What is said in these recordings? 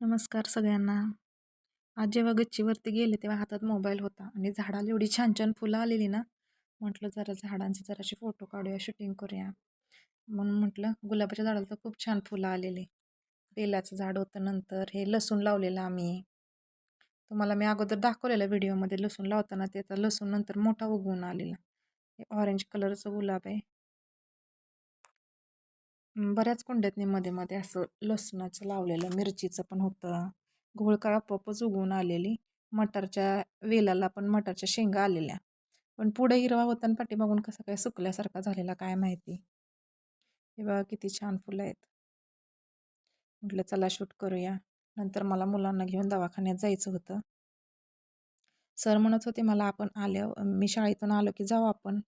नमस्कार सगळ्यांना. आज जेव्हा गच्चीवरती गेले तेव्हा हातात मोबाईल होता आणि झाडाला एवढी छान छान फुलं आलेली ना, म्हटलं जरा झाडांचे जराशी फोटो काढूया, शूटिंग करूया. म्हणून म्हटलं गुलाबाच्या झाडाला तर खूप छान फुलं आलेली. बेलाचं झाड होतं, नंतर हे लसूण लावलेलं आम्ही. तुम्हाला मी अगोदर दाखवलेलं व्हिडिओमध्ये लसूण लावताना ते आता लसूण नंतर मोठा उगवून आलेला. हे ऑरेंज कलरचं गुलाब आहे. बऱ्याच कुंड्यातनी मध्ये मध्ये असं लसणाचं लावलेलं, मिरचीचं पण होतं. घोळका आपोआपच उगवून आलेली. मटारच्या वेलाला पण मटारच्या शेंगा आलेल्या. पण पुढे हिरवा होता आणि पाठीमागून कसं काय सुकल्यासारखा झालेला काय माहिती. हे बघा किती छान फुलं आहेत. म्हटलं चला शूट करूया. नंतर मला मुलांना घेऊन दवाखान्यात जायचं होतं. सर म्हणत होते मला आपण मी शाळेतून आलो की जाऊ आपण.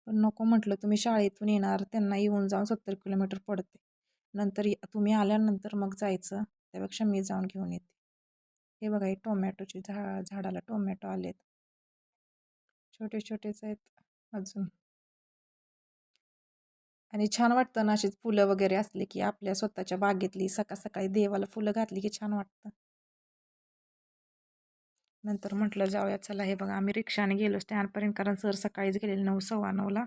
पण नको म्हटलं, तुम्ही शाळेतून येणार, त्यांना येऊन जाऊन 70 किलोमीटर पडते. नंतर तुम्ही आल्यानंतर मग जायचं, त्यापेक्षा मी जाऊन घेऊन येते. हे बघा, हे टोमॅटोची झाडाला टोमॅटो आलेत. छोटे छोटेच आहेत अजून. आणि छान वाटतं ना अशीच फुलं वगैरे असली की आपल्या स्वतःच्या बागेतली सकाळ सकाळी देवाला फुलं घातली की छान वाटतं. नंतर म्हटलं जाऊया चला. हे बघा आम्ही रिक्षाने गेलो स्टँडपर्यंत, कारण सर सकाळीच गेलेले 9, 9:15ला.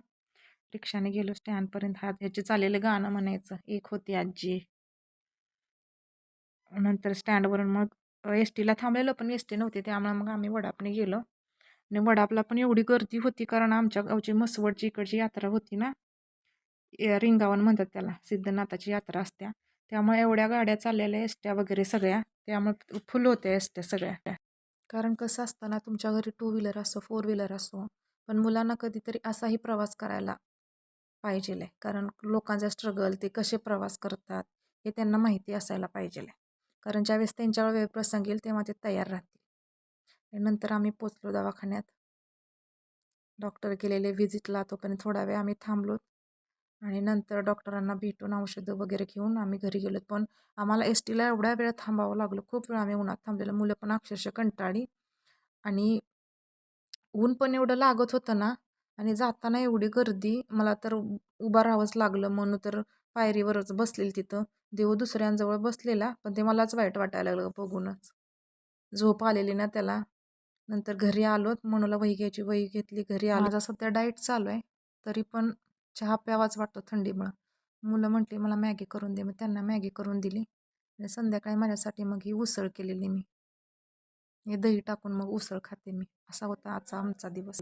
रिक्षाने गेलो स्टँडपर्यंत. ह्याचे चाललेलं गाणं म्हणायचं, एक होती आजी. नंतर स्टँडवरून मग एस टीला थांबलेलो, पण एस टी नव्हती, त्यामुळे मग आम्ही वडापने गेलो. आणि वडापला पण एवढी गर्दी होती, कारण आमच्या गावची मसवडची इकडची यात्रा होती ना, रिंगावन म्हणतात त्याला, सिद्धनाथाची यात्रा असत्या. त्यामुळे एवढ्या गाड्या चाललेल्या, एसट्या वगैरे सगळ्या, त्यामुळे फुल होत्या एसट्या सगळ्या. कारण कसं असतं ना, तुमच्या घरी 2 व्हीलर असो, 4 व्हीलर असो, पण मुलांना कधीतरी असाही प्रवास करायला पाहिजे. कारण लोकांचा स्ट्रगल, ते कसे प्रवास करतात हे त्यांना माहिती असायला पाहिजे. कारण ज्यावेळेस त्यांच्यावर वेळ प्रसंग येईल तेव्हा ते तयार राहतील. नंतर आम्ही पोचलो दवाखान्यात. डॉक्टर गेलेले व्हिजिटला, तोपर्यंत थोडा वेळ आम्ही थांबलो आणि नंतर डॉक्टरांना भेटून औषधं वगैरे घेऊन आम्ही घरी गेलो. पण आम्हाला एस टीला एवढ्या वेळ थांबावं लागलं, खूप वेळ आम्ही उन्हात थांबलेलं. मुलं पण अक्षरशः कंटाळली आणि ऊन पण एवढं लागत होतं ना, आणि जाताना एवढी गर्दी, मला तर उभं राहावंच लागलं. म्हणून तर पायरीवरच बसलेली तिथं. देव दुसऱ्यांजवळ बसलेला, पण ते मलाच वाईट वाटायला लागलं बघूनच. झोप आलेली ना त्याला. नंतर घरी आलो, मनूला वही घ्यायची, वही घेतली, घरी आलो. माझा सध्या डाएट चालू आहे, तरी पण चहा प्यावाच वाटतो थंडीमुळं. मुलं म्हटली मला मॅगी करून दे, मग त्यांना मॅगी करून दिली. आणि संध्याकाळी माझ्यासाठी मग ही उसळ केलेली मी. हे दही टाकून मग उसळ खाते मी. असा होता आजचा आमचा दिवस.